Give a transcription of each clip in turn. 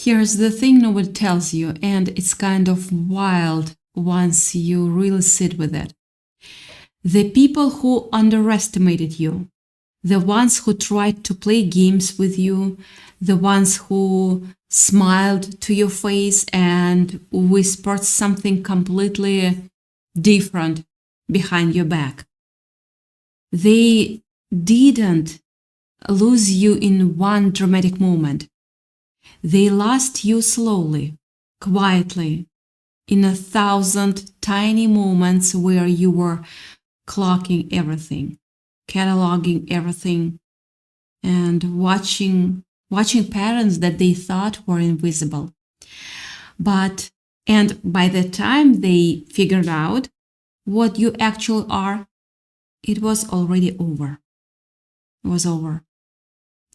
Here's the thing nobody tells you, and it's kind of wild once you really sit with it. The people who underestimated you, the ones who tried to play games with you, the ones who smiled to your face and whispered something completely different behind your back. They didn't lose you in one dramatic moment. They lost you slowly, quietly, in 1,000 tiny moments where you were clocking everything, cataloging everything, and watching patterns that they thought were invisible. And by the time they figured out what you actually are, it was already over. It was over.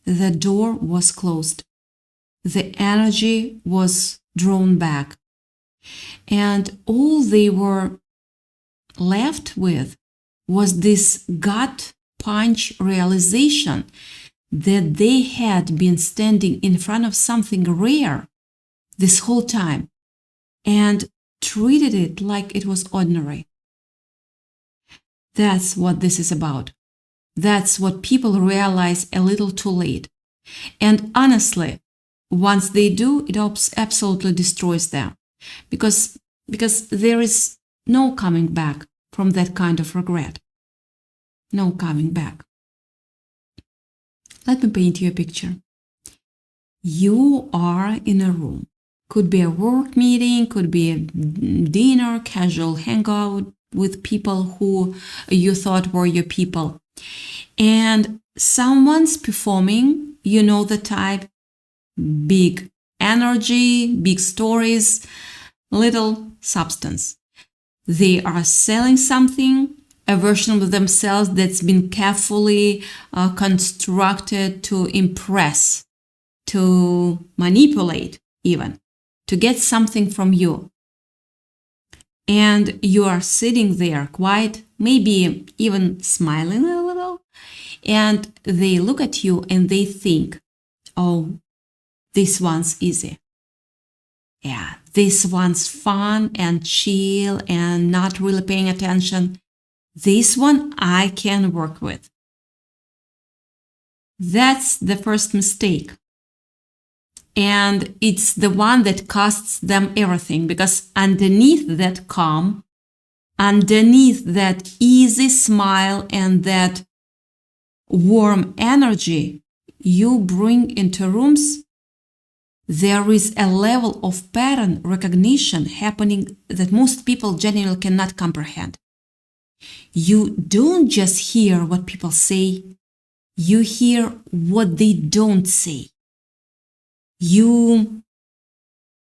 The door was closed. The energy was drawn back. And all they were left with was this gut punch realization that they had been standing in front of something rare this whole time and treated it like it was ordinary. That's what this is about. That's what people realize a little too late. And honestly, once they do, it absolutely destroys them. Because there is no coming back from that kind of regret. No coming back. Let me paint you a picture. You are in a room. Could be a work meeting, could be a dinner, casual hangout with people who you thought were your people. And someone's performing, you know the type, big energy, big stories, little substance. They are selling something, a version of themselves that's been carefully constructed to impress, to manipulate even, to get something from you. And you are sitting there quiet, maybe even smiling a little, and they look at you and they think, oh, this one's easy. Yeah, this one's fun and chill and not really paying attention. This one I can work with. That's the first mistake. And it's the one that costs them everything, because underneath that calm, underneath that easy smile and that warm energy you bring into rooms, there is a level of pattern recognition happening that most people genuinely cannot comprehend. You don't just hear what people say, you hear what they don't say. You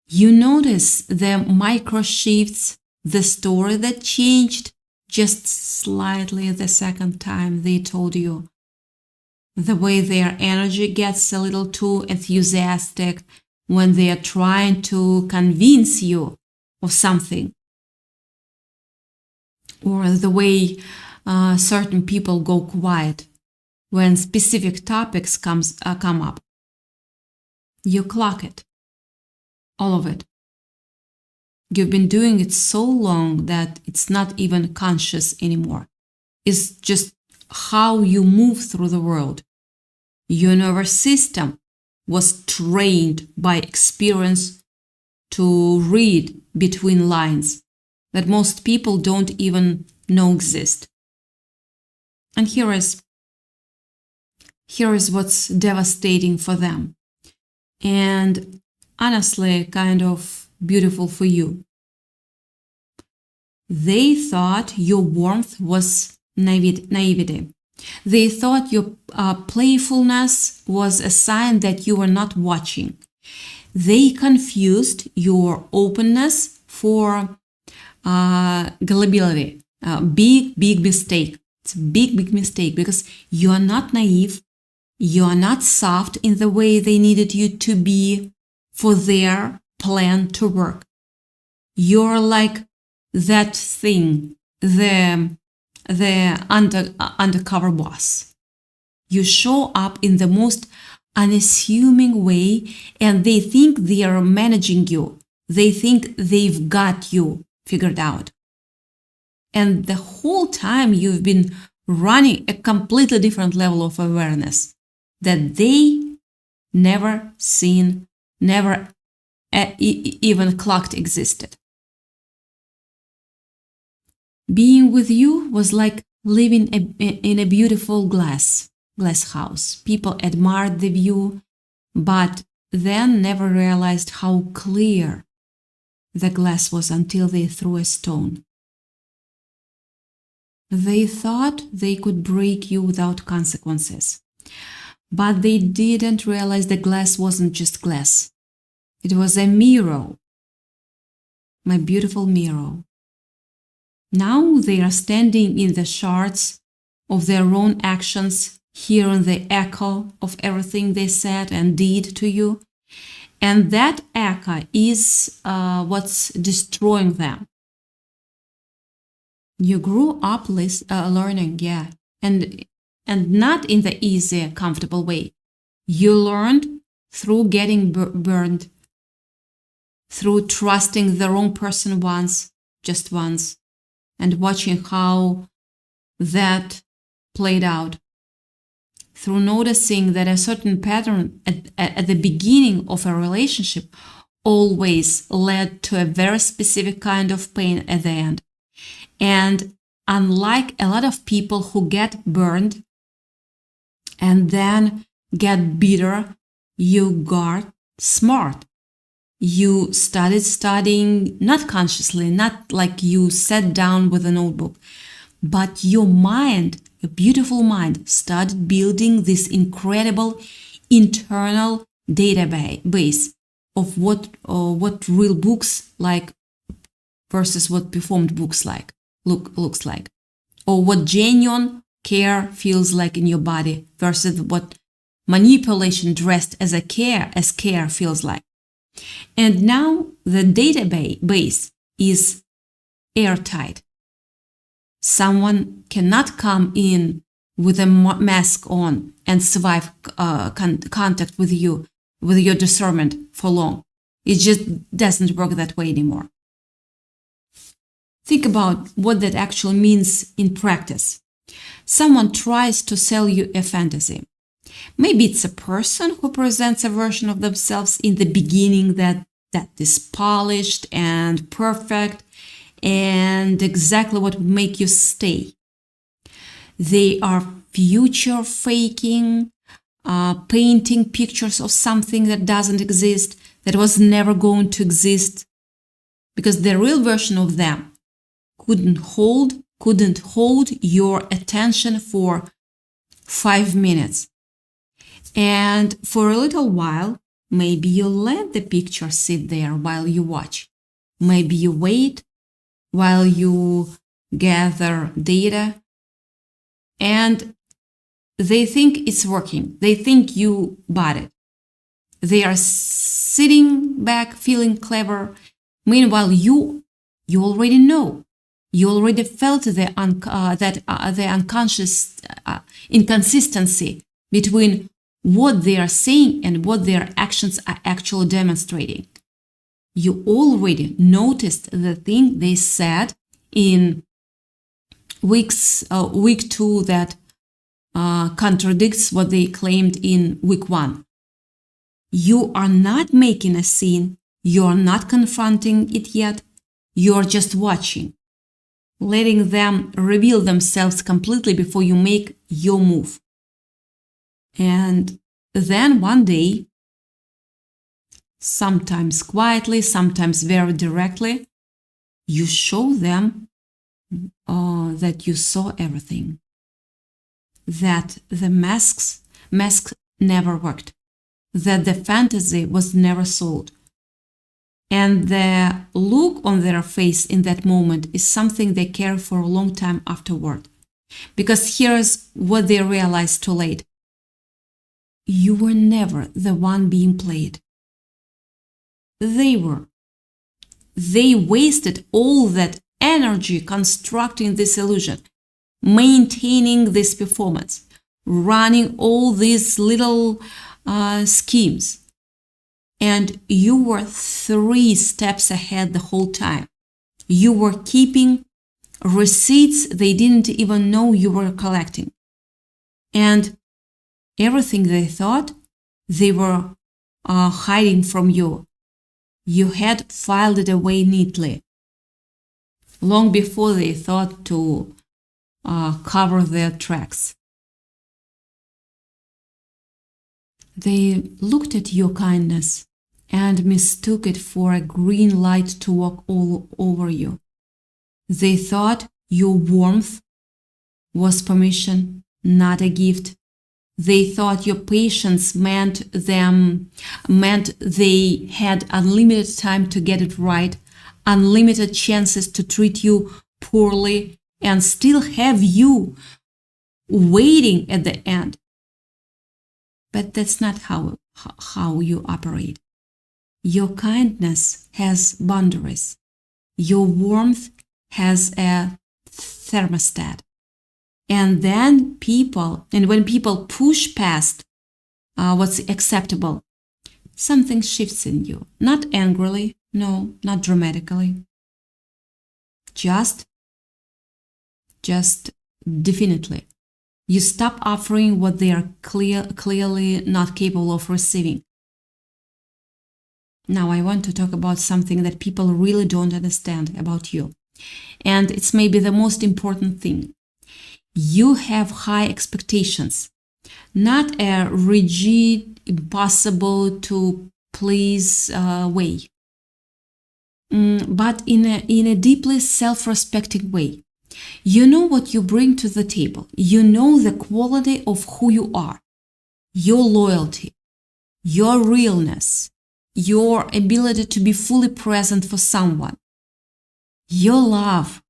notice the micro shifts, the story that changed just slightly the second time they told you, the way their energy gets a little too enthusiastic when they are trying to convince you of something, or the way certain people go quiet when specific topics come up. You clock it, all of it. You've been doing it so long that it's not even conscious anymore. It's just how you move through the world. Your nervous system was trained by experience to read between lines that most people don't even know exist. And here is what's devastating for them. And honestly, kind of beautiful for you. They thought your warmth was naivety. They thought your playfulness was a sign that you were not watching. They confused your openness for gullibility. Big mistake. It's a big mistake, because you are not naive. You are not soft in the way they needed you to be for their plan to work. You're like that thing, the undercover boss. You show up in the most unassuming way, and they think they are managing you. They think they've got you figured out. And the whole time you've been running a completely different level of awareness that they never seen, never even clocked existed. Being with you was like living in a beautiful glass house. People admired the view, but then never realized how clear the glass was until they threw a stone. They thought they could break you without consequences, but they didn't realize the glass wasn't just glass. It was a mirror, my beautiful mirror. Now they are standing in the shards of their own actions, hearing the echo of everything they said and did to you. And that echo is what's destroying them. You grew up learning, yeah, and not in the easy, comfortable way. You learned through getting burned, through trusting the wrong person just once, and watching how that played out, through noticing that a certain pattern at the beginning of a relationship always led to a very specific kind of pain at the end. And unlike a lot of people who get burned and then get bitter, you got smart. You started studying, not consciously, not like you sat down with a notebook, but your mind, your beautiful mind, started building this incredible internal database of what real books like versus what performed books looks like, or what genuine care feels like in your body versus what manipulation dressed as care feels like. And now the database is airtight. Someone cannot come in with a mask on and survive contact with you, with your discernment for long. It just doesn't work that way anymore. Think about what that actually means in practice. Someone tries to sell you a fantasy. Maybe it's a person who presents a version of themselves in the beginning that is polished and perfect and exactly what would make you stay. They are future faking, painting pictures of something that doesn't exist, that was never going to exist, because the real version of them couldn't hold your attention for 5 minutes. And for a little while, maybe you let the picture sit there while you watch. Maybe you wait while you gather data. And they think it's working. They think you bought it. They are sitting back feeling clever. Meanwhile, you already know. You already felt the unconscious inconsistency between what they are saying and what their actions are actually demonstrating. You already noticed the thing they said in week 2 that contradicts what they claimed in week 1. You are not making a scene. You are not confronting it yet. You are just watching, letting them reveal themselves completely before you make your move. And then one day, sometimes quietly, sometimes very directly, you show them that you saw everything, that the mask never worked, that the fantasy was never sold. And the look on their face in that moment is something they carry for a long time afterward. Because here's what they realized too late. You were never the one being played. They were. They wasted all that energy constructing this illusion, maintaining this performance, running all these little schemes. And you were 3 steps ahead the whole time. You were keeping receipts they didn't even know you were collecting. And everything they thought they were hiding from you, you had filed it away neatly, long before they thought to cover their tracks. They looked at your kindness and mistook it for a green light to walk all over you. They thought your warmth was permission, not a gift. They thought your patience meant they had unlimited time to get it right, unlimited chances to treat you poorly, and still have you waiting at the end. But that's not how you operate. Your kindness has boundaries. Your warmth has a thermostat. And when people push past what's acceptable, something shifts in you. Not angrily, no, not dramatically. Just definitely. You stop offering what they are clearly not capable of receiving. Now I want to talk about something that people really don't understand about you. And it's maybe the most important thing. You have high expectations, not a rigid, impossible to please way, but in a deeply self-respecting way. You know what you bring to the table. You know the quality of who you are, your loyalty, your realness, your ability to be fully present for someone, your love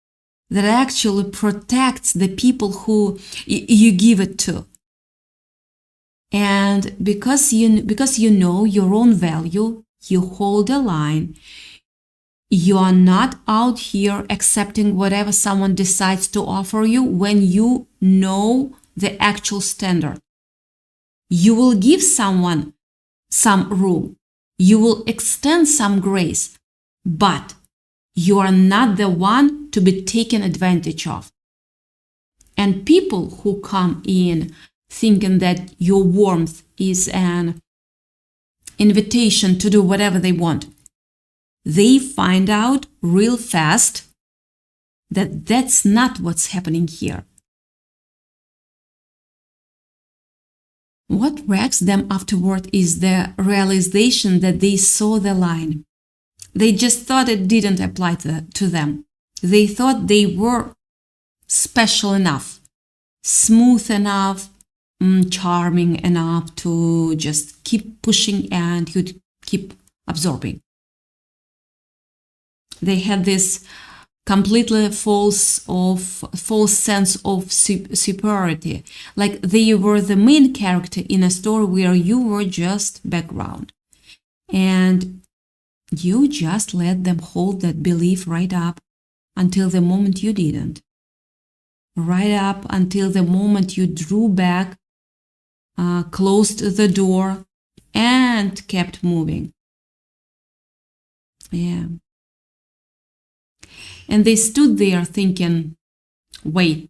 that actually protects the people who you give it to. And because you know your own value, you hold a line. You are not out here accepting whatever someone decides to offer you when you know the actual standard. You will give someone some room. You will extend some grace, but you are not the one to be taken advantage of. And people who come in thinking that your warmth is an invitation to do whatever they want, they find out real fast that that's not what's happening here. What wrecks them afterward is the realization that they saw the line. They just thought it didn't apply to them. They thought they were special enough, smooth enough, charming enough to just keep pushing and you'd keep absorbing. They had this completely false sense of superiority, like they were the main character in a story where you were just background. And you just let them hold that belief right up until the moment you didn't. Right up until the moment you drew back, closed the door, and kept moving. Yeah. And they stood there thinking, wait,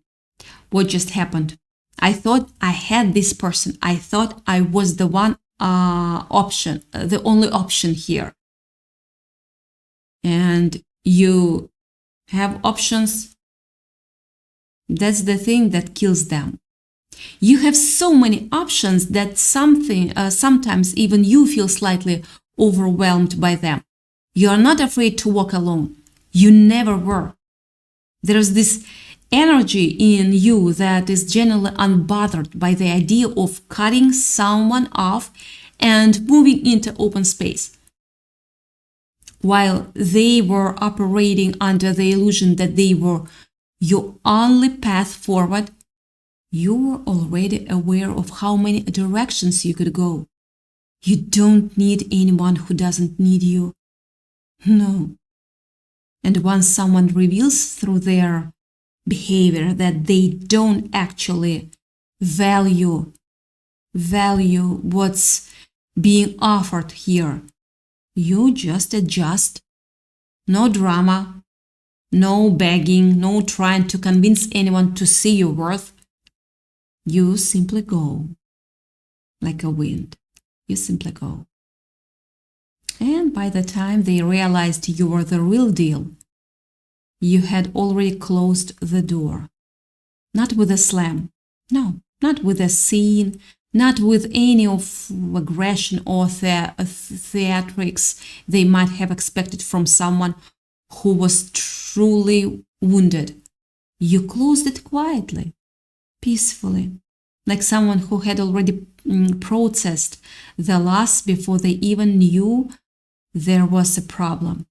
what just happened? I thought I had this person. I thought I was the one option, the only option here. And you have options. That's the thing that kills them. You have so many options that sometimes even you feel slightly overwhelmed by them. You are not afraid to walk alone. You never were. There's this energy in you that is generally unbothered by the idea of cutting someone off and moving into open space. While they were operating under the illusion that they were your only path forward, you were already aware of how many directions you could go. You don't need anyone who doesn't need you. No. And once someone reveals through their behavior that they don't actually value what's being offered here. You just adjust. No drama, no begging, no trying to convince anyone to see your worth. You simply go like a wind. You simply go. And by the time they realized you were the real deal, you had already closed the door. Not with a slam. No, not with a scene, not with any of aggression or theatrics they might have expected from someone who was truly wounded. You closed it quietly, peacefully, like someone who had already processed the loss before they even knew there was a problem.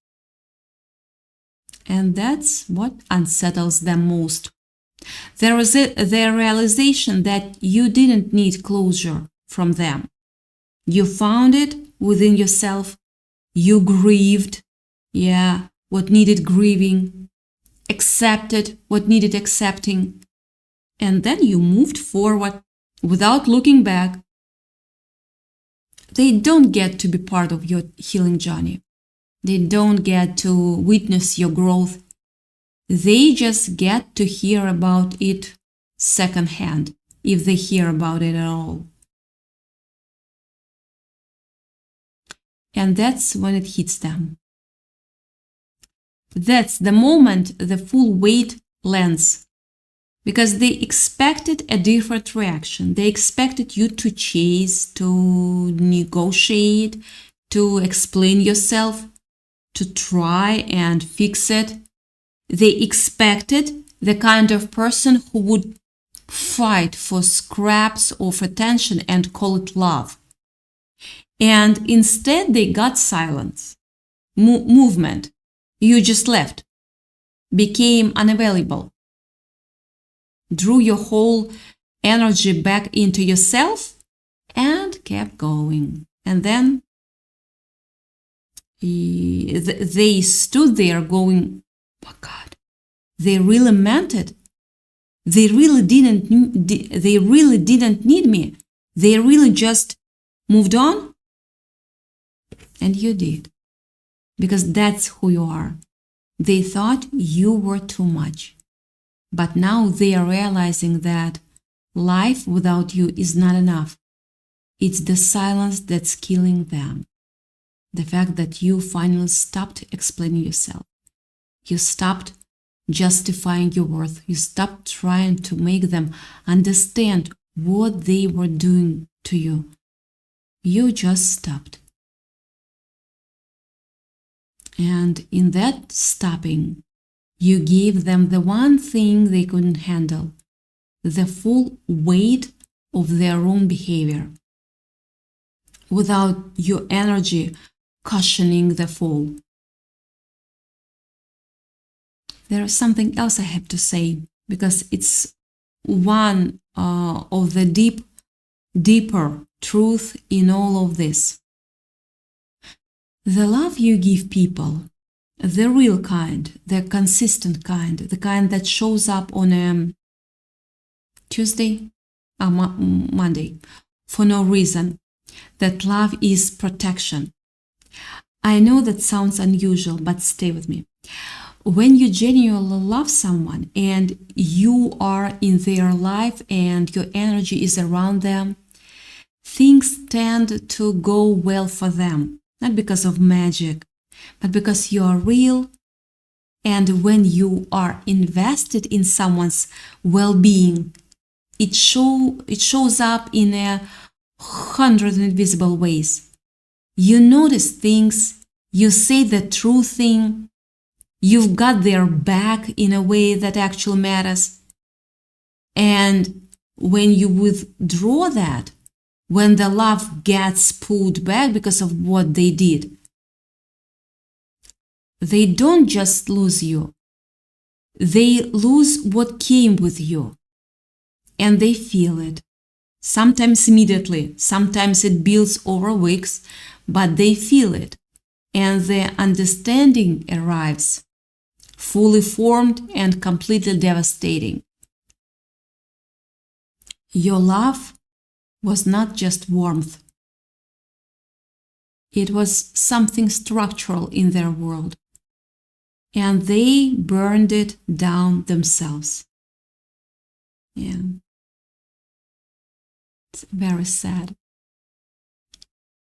And that's what unsettles them most. There is the realization that you didn't need closure from them. You found it within yourself. You grieved, what needed grieving, accepted what needed accepting, and then you moved forward without looking back. They don't get to be part of your healing journey. They don't get to witness your growth. They just get to hear about it secondhand, if they hear about it at all. And that's when it hits them. That's the moment the full weight lands. Because they expected a different reaction. They expected you to chase, to negotiate, to explain yourself, to try and fix it. They expected the kind of person who would fight for scraps of attention and call it love. And instead they got silence, movement. You just left, became unavailable, drew your whole energy back into yourself and kept going. And then they stood there going, oh God, they really meant it. They really didn't need me. They really just moved on. And you did. Because that's who you are. They thought you were too much. But now they are realizing that life without you is not enough. It's the silence that's killing them. The fact that you finally stopped explaining yourself. You stopped justifying your worth. You stopped trying to make them understand what they were doing to you. You just stopped. And in that stopping, you gave them the one thing they couldn't handle, the full weight of their own behavior, without your energy cushioning the fall. There is something else I have to say, because it's one of the deeper truth in all of this. The love you give people, the real kind, the consistent kind, the kind that shows up on a Tuesday or Monday for no reason, that love is protection. I know that sounds unusual, but stay with me. When you genuinely love someone and you are in their life and your energy is around them, things tend to go well for them, not because of magic, but because you are real. And when you are invested in someone's well-being, it shows up in 100 invisible ways. You notice things, you say the true thing, you've got their back in a way that actually matters. And when you withdraw that, when the love gets pulled back because of what they did, they don't just lose you. They lose what came with you. And they feel it. Sometimes immediately, sometimes it builds over weeks, but they feel it. And the understanding arrives, fully formed and completely devastating. Your love was not just warmth. It was something structural in their world. And they burned it down themselves. Yeah. It's very sad.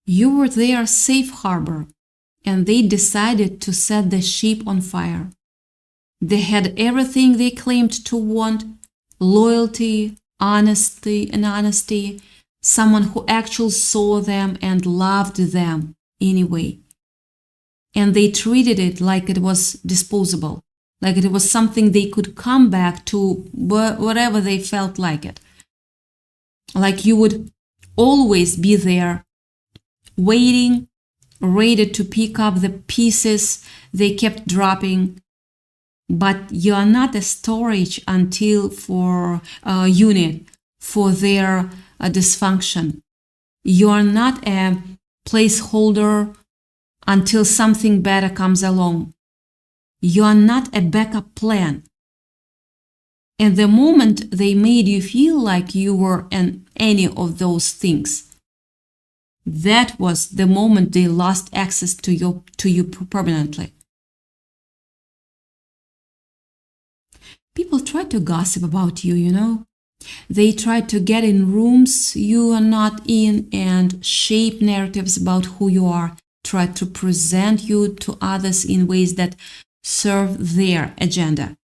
You were their safe harbor, and they decided to set the ship on fire. They had everything they claimed to want: loyalty, honesty, someone who actually saw them and loved them anyway. And they treated it like it was disposable, like it was something they could come back to whatever they felt like it. Like you would always be there, waiting, ready to pick up the pieces they kept dropping. But you are not a storage until for unit for their dysfunction. You are not a placeholder until something better comes along. You are not a backup plan. And the moment they made you feel like you were any of those things, that was the moment they lost access to you permanently. People try to gossip about you, you know. They try to get in rooms you are not in and shape narratives about who you are, try to present you to others in ways that serve their agenda.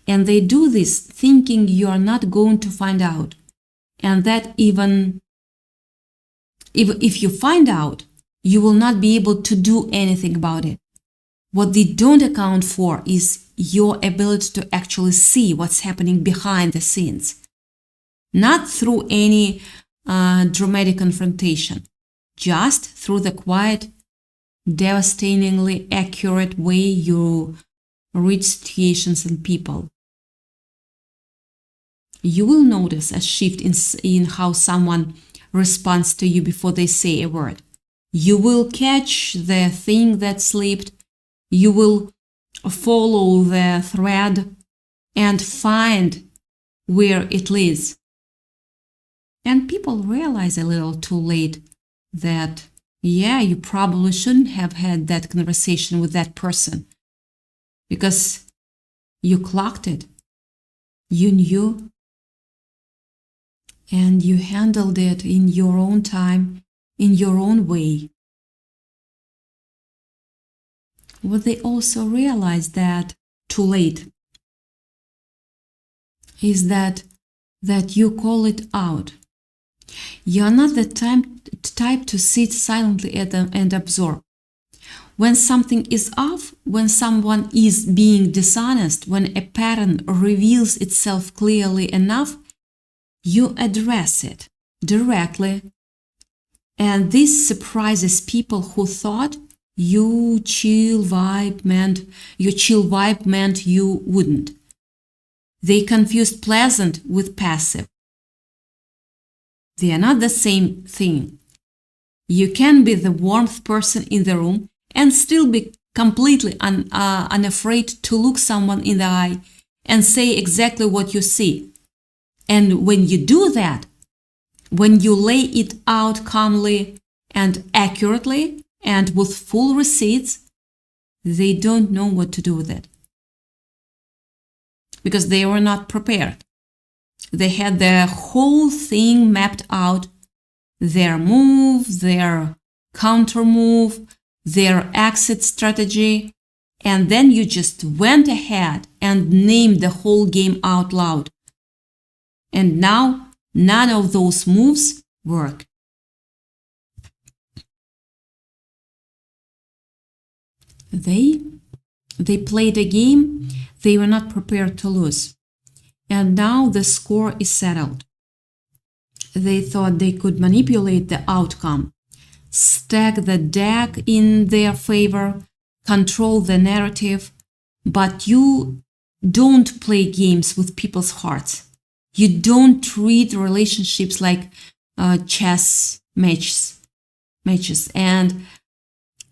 And they do this thinking you are not going to find out. And that even if you find out, you will not be able to do anything about it. What they don't account for is your ability to actually see what's happening behind the scenes. Not through any dramatic confrontation, just through the quiet, devastatingly accurate way you read situations and people. You will notice a shift in how someone responds to you before they say a word. You will catch the thing that slipped. You will follow the thread and find where it leads. And people realize a little too late that, yeah, you probably shouldn't have had that conversation with that person because you clocked it. You knew. And you handled it in your own time, in your own way. What they also realize that too late is that you call it out. You're not the type to sit silently and absorb. When something is off, when someone is being dishonest, when a pattern reveals itself clearly enough, you address it directly. And this surprises people who thought your chill vibe meant you wouldn't. They confused pleasant with passive. They are not the same thing. You can be the warmth person in the room and still be completely unafraid to look someone in the eye and say exactly what you see. And when you do that, when you lay it out calmly and accurately and with full receipts, they don't know what to do with it. Because they were not prepared. They had the whole thing mapped out, their move, their counter move, their exit strategy, and then you just went ahead and named the whole game out loud. And now, none of those moves work. They played a game they were not prepared to lose. And now the score is settled. They thought they could manipulate the outcome, stack the deck in their favor, control the narrative, but you don't play games with people's hearts. You don't treat relationships like chess matches. And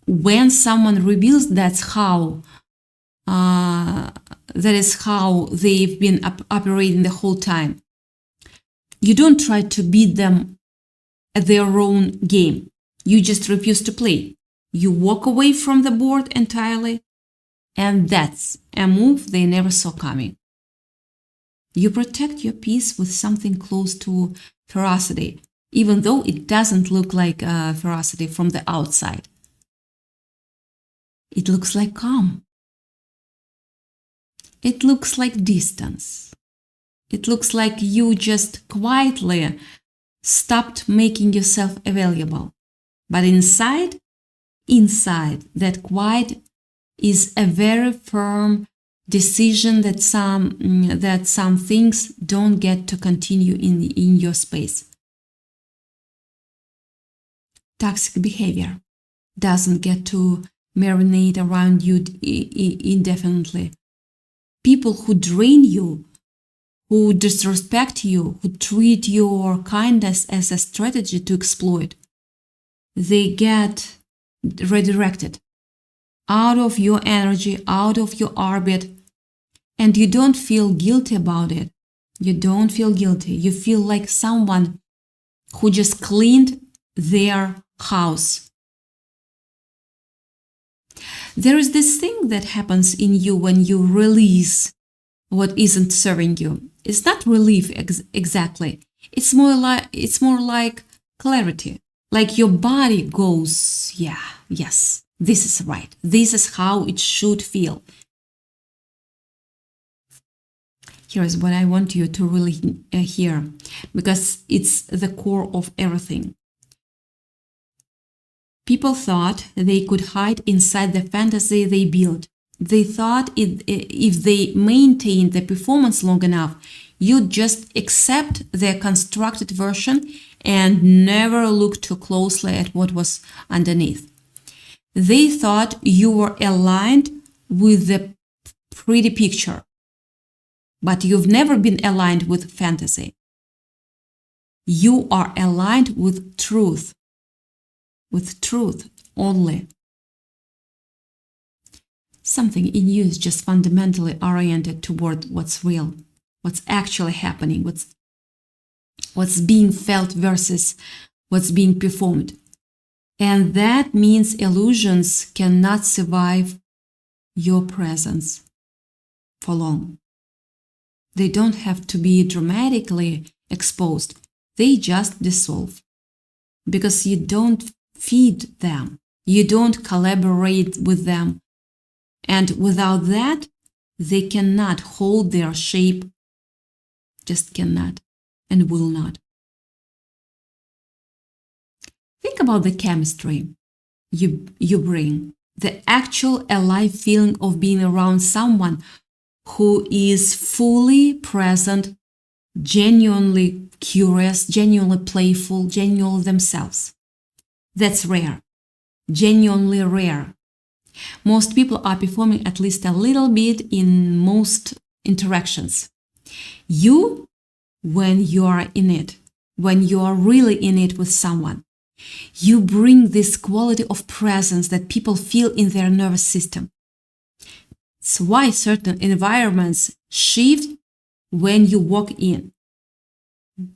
when someone reveals that is how they've been operating the whole time, you don't try to beat them at their own game. You just refuse to play. You walk away from the board entirely, and that's a move they never saw coming. You protect your peace with something close to ferocity, even though it doesn't look like ferocity from the outside. It looks like calm. It looks like distance. It looks like you just quietly stopped making yourself available. But inside that quiet is a very firm decision that some things don't get to continue in your space. Toxic behavior doesn't get to marinate around you indefinitely. People who drain you, who disrespect you, who treat your kindness as a strategy to exploit, they get redirected out of your energy, out of your orbit, and you don't feel guilty about it. You don't feel guilty. You feel like someone who just cleaned their house. There is this thing that happens in you when you release what isn't serving you. It's not relief exactly. It's more like clarity. Like your body goes, yes, this is right. This is how it should feel. Here is what I want you to really hear, because it's the core of everything. People thought they could hide inside the fantasy they built. They thought if they maintained the performance long enough, you'd just accept their constructed version and never look too closely at what was underneath. They thought you were aligned with the pretty picture, but you've never been aligned with fantasy. You are aligned with truth only. Something in you is just fundamentally oriented toward what's real, what's actually happening, what's being felt versus what's being performed. And that means illusions cannot survive your presence for long. They don't have to be dramatically exposed. They just dissolve. Because you don't feed them. You don't collaborate with them. And without that, they cannot hold their shape. Just cannot and will not. Think about the chemistry you bring, the actual alive feeling of being around someone who is fully present, genuinely curious, genuinely playful, genuinely themselves. That's rare, genuinely rare. Most people are performing at least a little bit in most interactions. You, when you are in it, when you are really in it with someone, you bring this quality of presence that people feel in their nervous system. It's why certain environments shift when you walk in.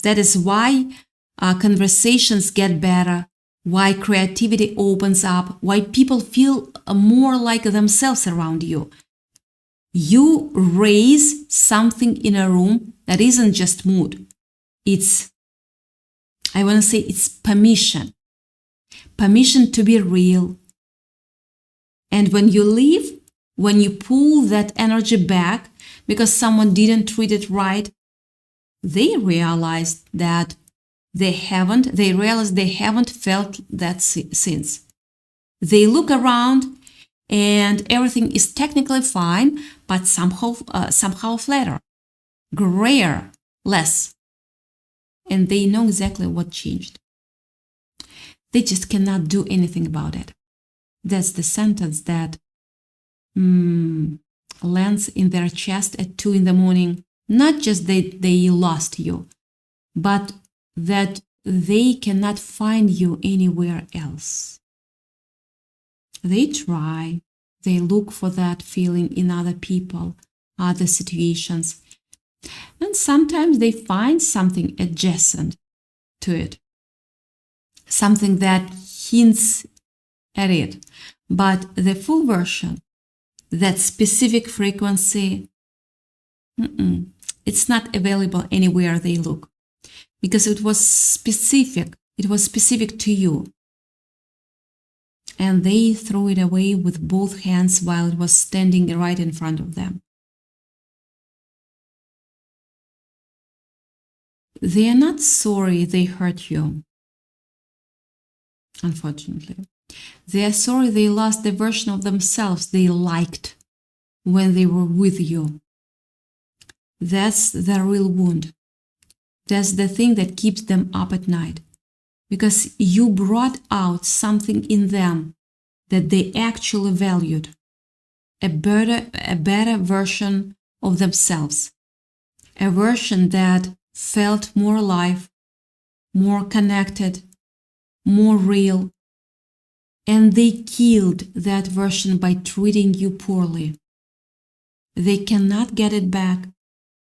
That is why conversations get better, why creativity opens up, why people feel more like themselves around you. You raise something in a room that isn't just mood. It's permission. Permission to be real. And when you leave, when you pull that energy back because someone didn't treat it right, they realize they haven't felt that since. They look around and everything is technically fine, but somehow flatter, grayer, less. And they know exactly what changed. They just cannot do anything about it. That's the sentence that lands in their chest at 2 a.m. Not just that they lost you, but that they cannot find you anywhere else. They try, they look for that feeling in other people, other situations, and sometimes they find something adjacent to it. Something that hints at it. But the full version, that specific frequency, it's not available anywhere they look, because it was specific. It was specific to you. And they threw it away with both hands while it was standing right in front of them. They are not sorry they hurt you, unfortunately. They are sorry they lost the version of themselves they liked when they were with you. That's the real wound. That's the thing that keeps them up at night. Because you brought out something in them that they actually valued. A better version of themselves. A version that felt more alive, more connected, more real. And they killed that version by treating you poorly. They cannot get it back.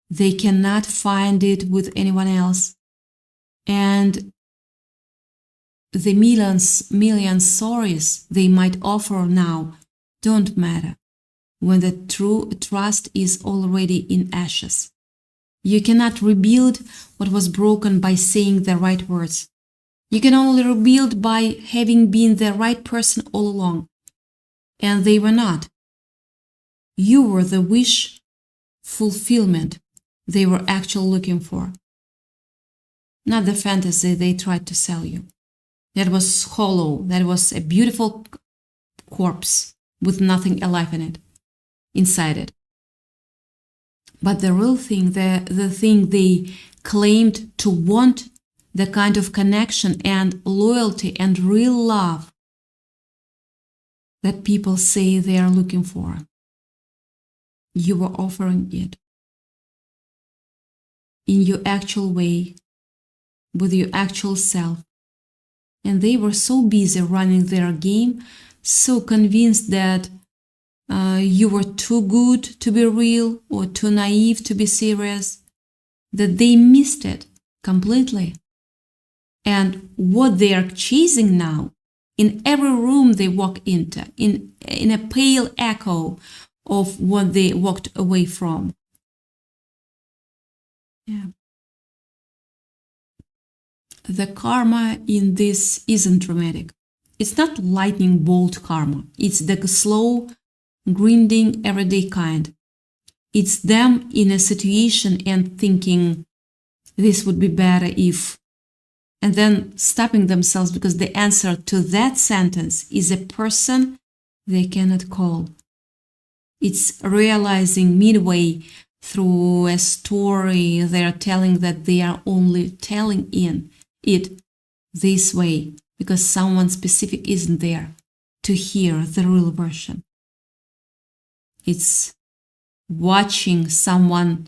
They cannot find it with anyone else. And the million sorries they might offer now don't matter when the true trust is already in ashes. You cannot rebuild what was broken by saying the right words. You can only rebuild by having been the right person all along. And they were not. You were the wish fulfillment they were actually looking for, not the fantasy they tried to sell you. That was hollow. That was a beautiful corpse with nothing alive in it, inside it. But the real thing, the thing they claimed to want, the kind of connection and loyalty and real love that people say they are looking for, you were offering it in your actual way, with your actual self. And they were so busy running their game, so convinced that you were too good to be real or too naive to be serious, that they missed it completely. And what they are chasing now, in every room they walk into, in a pale echo of what they walked away from. Yeah. The karma in this isn't dramatic. It's not lightning bolt karma. It's the slow, grinding, everyday kind. It's them in a situation and thinking, this would be better if, and then stopping themselves because the answer to that sentence is a person they cannot call. It's realizing midway through a story they are telling that they are only telling it this way because someone specific isn't there to hear the real version. It's watching something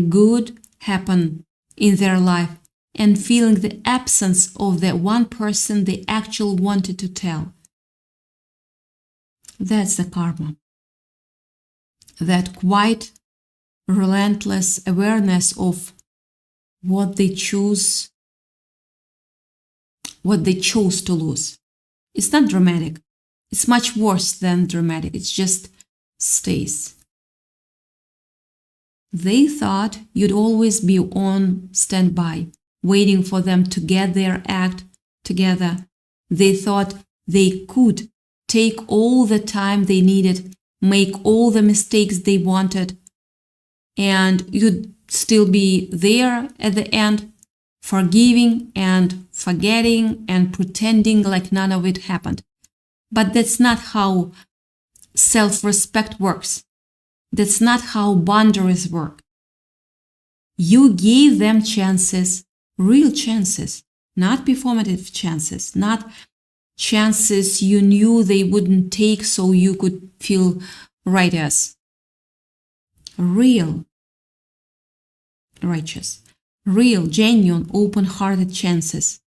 good happen in their life and feeling the absence of the one person they actually wanted to tell. That's the karma. That quiet, relentless awareness of what they chose to lose. It's not dramatic. It's much worse than dramatic. It just stays. They thought you'd always be on standby, waiting for them to get their act together. They thought they could take all the time they needed, make all the mistakes they wanted, and you'd still be there at the end, forgiving and forgetting and pretending like none of it happened. But that's not how self-respect works. That's not how boundaries work. You gave them chances, real chances, not performative chances, not chances you knew they wouldn't take so you could feel righteous. Real, righteous, real, genuine, open-hearted chances.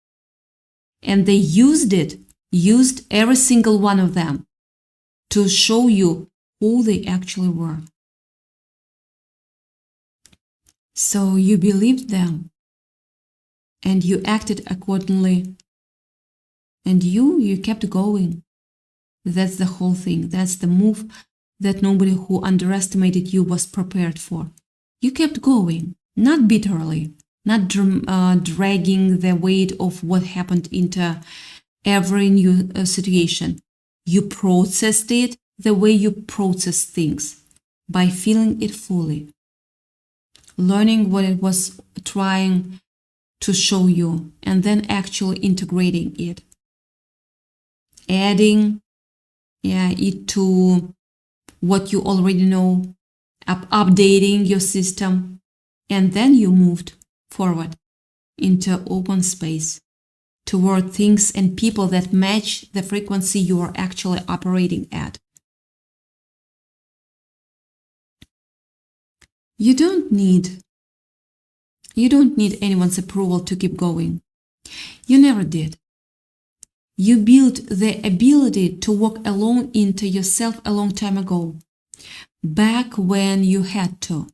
And they used every single one of them to show you who they actually were. So you believed them and you acted accordingly And you kept going. That's the whole thing. That's the move that nobody who underestimated you was prepared for. You kept going, not bitterly, not dragging the weight of what happened into every new situation. You processed it the way you process things, by feeling it fully, learning what it was trying to show you, and then actually integrating it, adding it to what you already know, updating your system, and then you moved forward into open space toward things and people that match the frequency you are actually operating at. You don't need anyone's approval to keep going. You never did. You built the ability to walk alone into yourself a long time ago, back when you had to,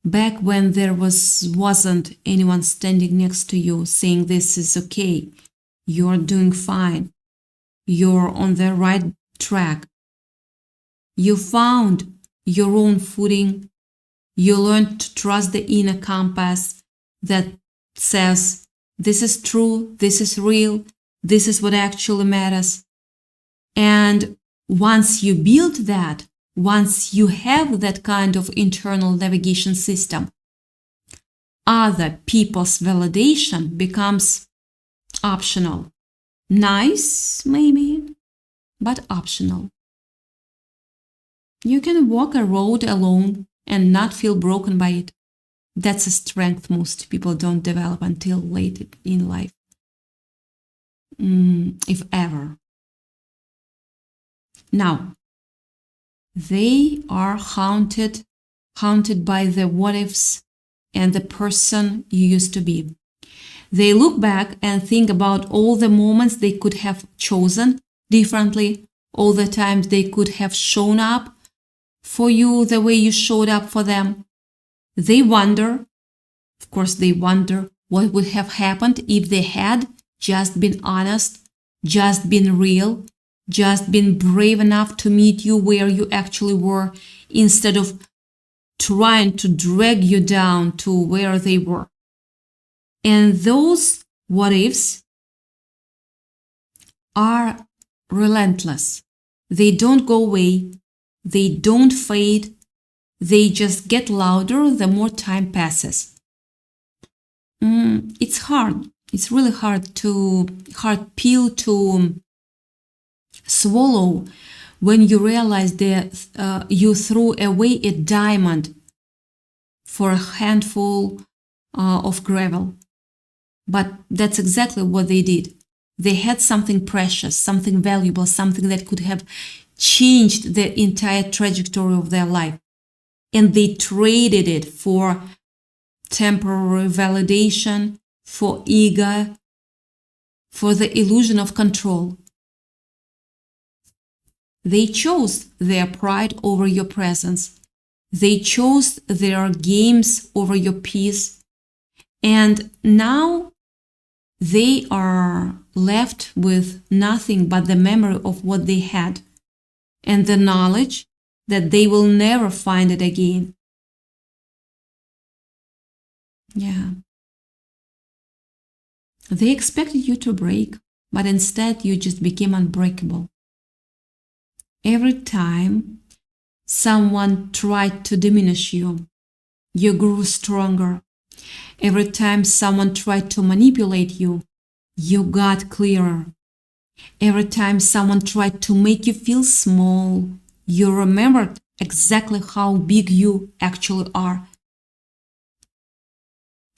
back when there wasn't anyone standing next to you saying this is okay, you're doing fine, you're on the right track. You found your own footing. You learned to trust the inner compass that says, this is true, this is real, this is what actually matters. And once you build that, once you have that kind of internal navigation system, other people's validation becomes optional. Nice, maybe, but optional. You can walk a road alone and not feel broken by it. That's a strength most people don't develop until late in life, if ever. Now, they are haunted by the what ifs and the person you used to be. They look back and think about all the moments they could have chosen differently, all the times they could have shown up for you the way you showed up for them. They wonder, of course, what would have happened if they had just been honest, just been real, just been brave enough to meet you where you actually were, instead of trying to drag you down to where they were. And those what ifs are relentless. They don't go away. They don't fade. They just get louder the more time passes. It's hard. It's really hard pill to swallow when you realize that you threw away a diamond for a handful of gravel. But that's exactly what they did. They had something precious, something valuable, something that could have changed the entire trajectory of their life. And they traded it for temporary validation, for ego, for the illusion of control. They chose their pride over your presence. They chose their games over your peace. And now they are left with nothing but the memory of what they had and the knowledge that they will never find it again. Yeah. They expected you to break, but instead you just became unbreakable. Every time someone tried to diminish you, you grew stronger. Every time someone tried to manipulate you, you got clearer. Every time someone tried to make you feel small, you remembered exactly how big you actually are.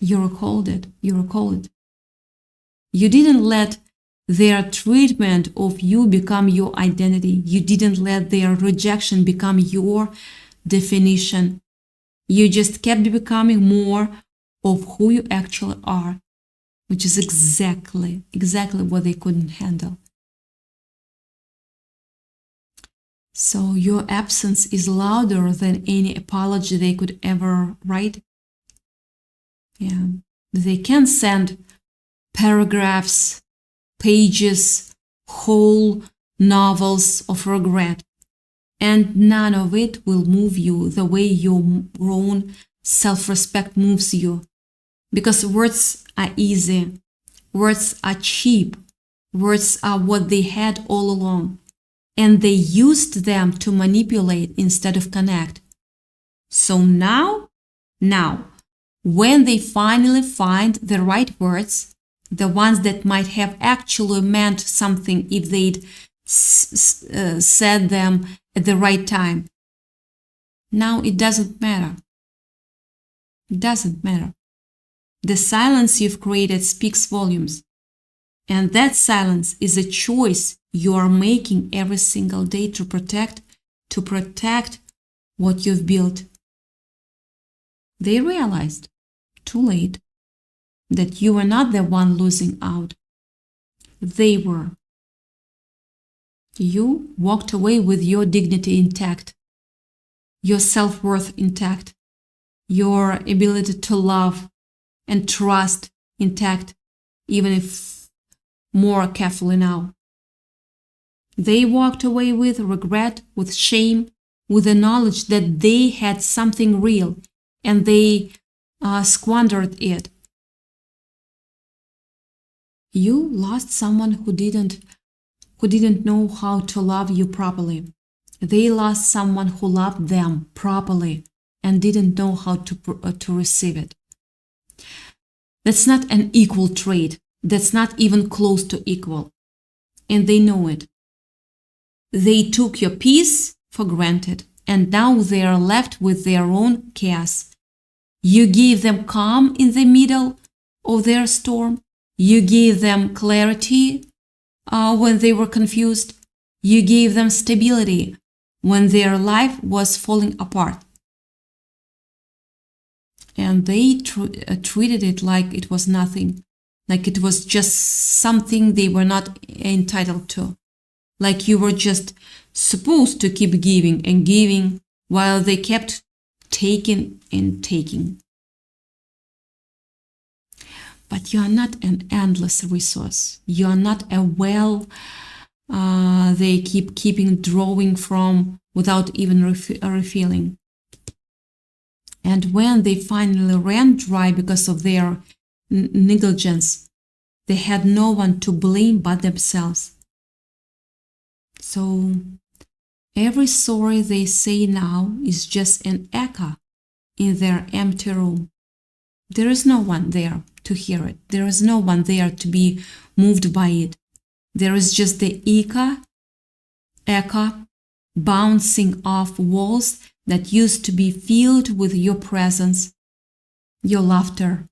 You recalled it. You didn't let their treatment of you become your identity. You didn't let their rejection become your definition. You just kept becoming more of who you actually are, which is exactly what they couldn't handle. So your absence is louder than any apology they could ever write. Yeah, they can send paragraphs, pages whole novels of regret, and none of it will move you the way your own self-respect moves you. Because words are easy, words are cheap, words are what they had all along, and they used them to manipulate instead of connect. So now, when they finally find the right words, the ones that might have actually meant something if they'd said them at the right time, now it doesn't matter. It doesn't matter. The silence you've created speaks volumes. And that silence is a choice you are making every single day to protect what you've built. They realized, too late, that you were not the one losing out. They were. You walked away with your dignity intact, your self-worth intact, your ability to love and trust intact, even if more carefully now. They walked away with regret, with shame, with the knowledge that they had something real and they squandered it. You lost someone who didn't know how to love you properly. They lost someone who loved them properly and didn't know how to receive it. That's not an equal trade. That's not even close to equal. And they know it. They took your peace for granted, and now they are left with their own chaos. You gave them calm in the middle of their storm. You gave them clarity when they were confused. You gave them stability when their life was falling apart. And they treated it like it was nothing, like it was just something they were not entitled to, like you were just supposed to keep giving and giving while they kept taking and taking. But you are not an endless resource. You are not a well they keeping drawing from without even refilling. And when they finally ran dry because of their negligence, they had no one to blame but themselves. So every sorry they say now is just an echo in their empty room. There is no one there to hear it. There is no one there to be moved by it. There is just the echo bouncing off walls that used to be filled with your presence, your laughter,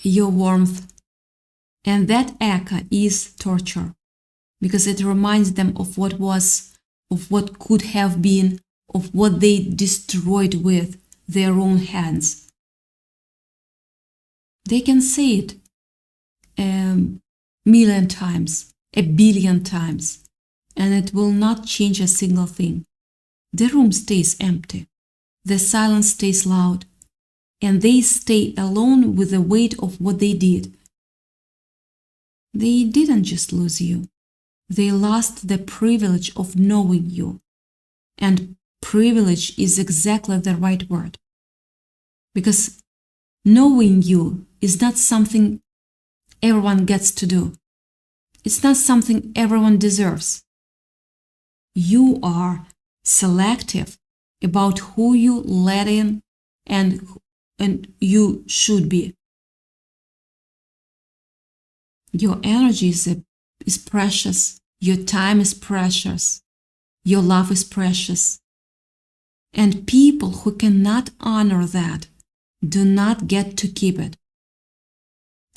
your warmth. And that echo is torture, because it reminds them of what was, of what could have been, of what they destroyed with their own hands. They can say it a million times, a billion times, and it will not change a single thing. The room stays empty, the silence stays loud, and they stay alone with the weight of what they did. They didn't just lose you, they lost the privilege of knowing you. And privilege is exactly the right word. Because knowing you is not something everyone gets to do. It's not something everyone deserves. You are selective about who you let in and you should be. Your energy is precious. Your time is precious. Your love is precious. And people who cannot honor that do not get to keep it.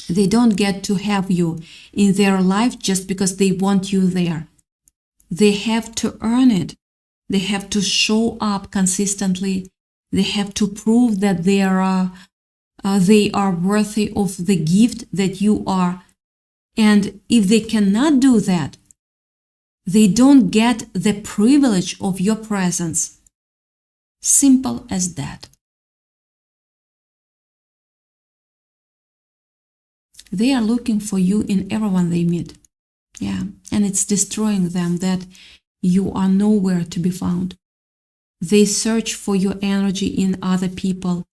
They don't get to have you in their life just because they want you there. They have to earn it. They have to show up consistently. They have to prove that they are worthy of the gift that you are. And if they cannot do that, they don't get the privilege of your presence. Simple as that. They are looking for you in everyone they meet. Yeah, and it's destroying them that you are nowhere to be found. They search for your energy in other people.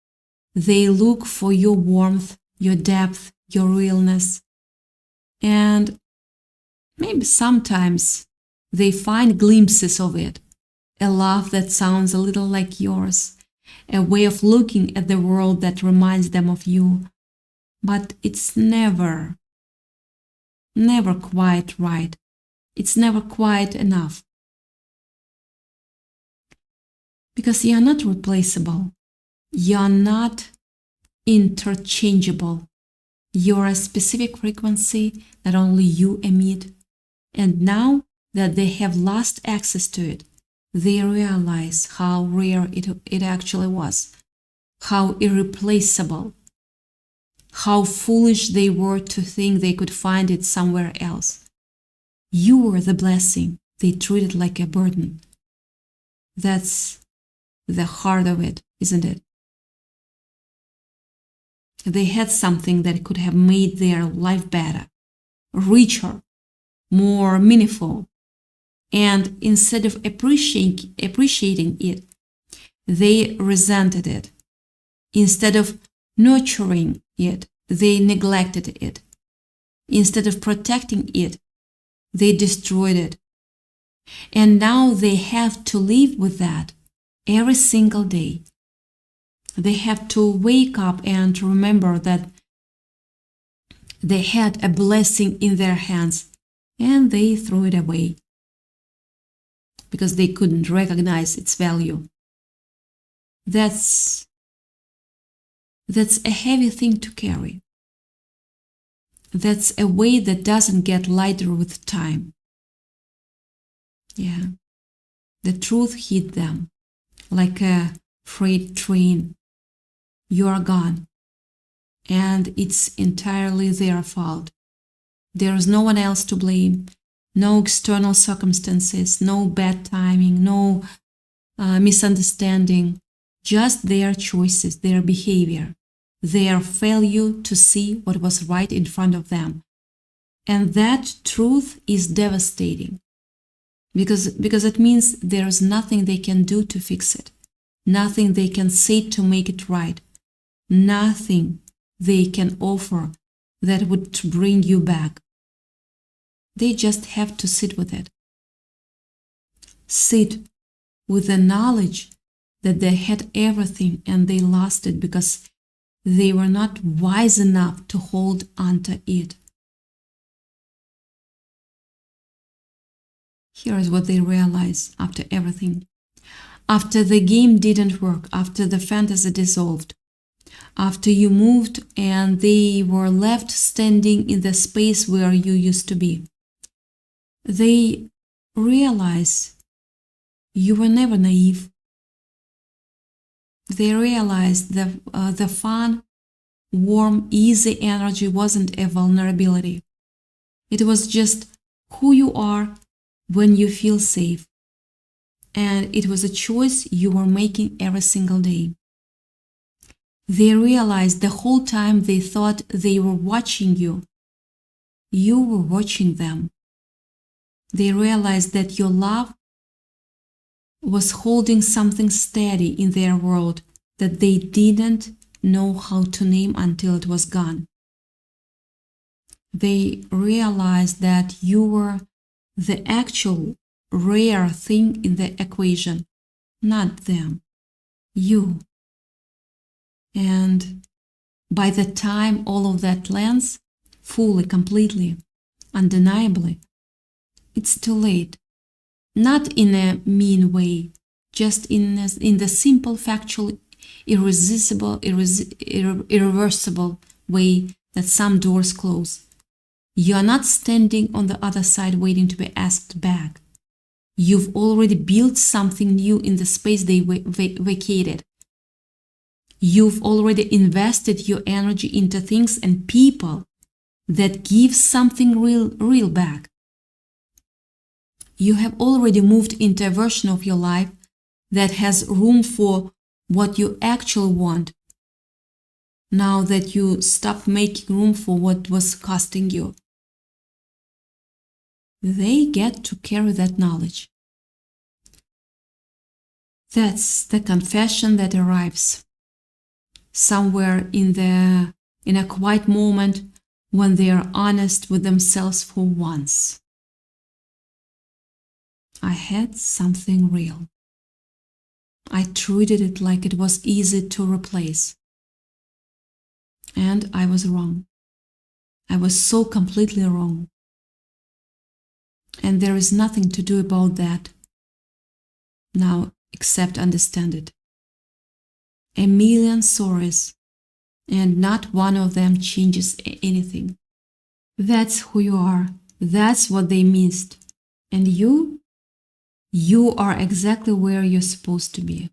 They look for your warmth, your depth, your realness. And maybe sometimes they find glimpses of it. A laugh that sounds a little like yours. A way of looking at the world that reminds them of you. But it's never quite right. It's never quite enough. Because you're not replaceable. You're not interchangeable. You're a specific frequency that only you emit. And now that they have lost access to it, they realize how rare it actually was, how irreplaceable, how foolish they were to think they could find it somewhere else. You were the blessing they treated like a burden. That's the heart of it, isn't it? They had something that could have made their life better, richer, more meaningful. And instead of appreciating it, they resented it. Instead of nurturing it, they neglected it. Instead of protecting it, they destroyed it. And now they have to live with that every single day. They have to wake up and remember that they had a blessing in their hands and they threw it away because they couldn't recognize its value. That's a heavy thing to carry. That's a weight that doesn't get lighter with time. Yeah. The truth hit them like a freight train. You are gone. And it's entirely their fault. There is no one else to blame. No external circumstances, no bad timing, no misunderstanding. Just their choices, their behavior, their failure to see what was right in front of them. And that truth is devastating because it means there is nothing they can do to fix it, nothing they can say to make it right, nothing they can offer that would bring you back. They just have to sit with it. Sit with the knowledge that they had everything and they lost it because they were not wise enough to hold onto it. Here is what they realize after everything. After the game didn't work, after the fantasy dissolved, after you moved and they were left standing in the space where you used to be, they realize you were never naive. They realized that the fun, warm, easy energy wasn't a vulnerability. It was just who you are when you feel safe. And it was a choice you were making every single day. They realized the whole time they thought they were watching you. You were watching them. They realized that your love was holding something steady in their world that they didn't know how to name until it was gone. They realized that you were the actual rare thing in the equation, not them, you. And by the time all of that lands, fully, completely, undeniably, it's too late. Not in a mean way, just in the simple, factual, irresistible, irreversible way that some doors close. You're not standing on the other side waiting to be asked back. You've already built something new in the space they vacated. You've already invested your energy into things and people that give something real back. You have already moved into a version of your life that has room for what you actually want, now that you stopped making room for what was costing you. they get to carry that knowledge. That's the confession that arrives somewhere in a quiet moment when they are honest with themselves for once. I had something real. I treated it like it was easy to replace. And I was wrong. I was so completely wrong. And there is nothing to do about that now except understand it. A million sorries, and not one of them changes anything. That's who you are. That's what they missed. And you are exactly where you're supposed to be.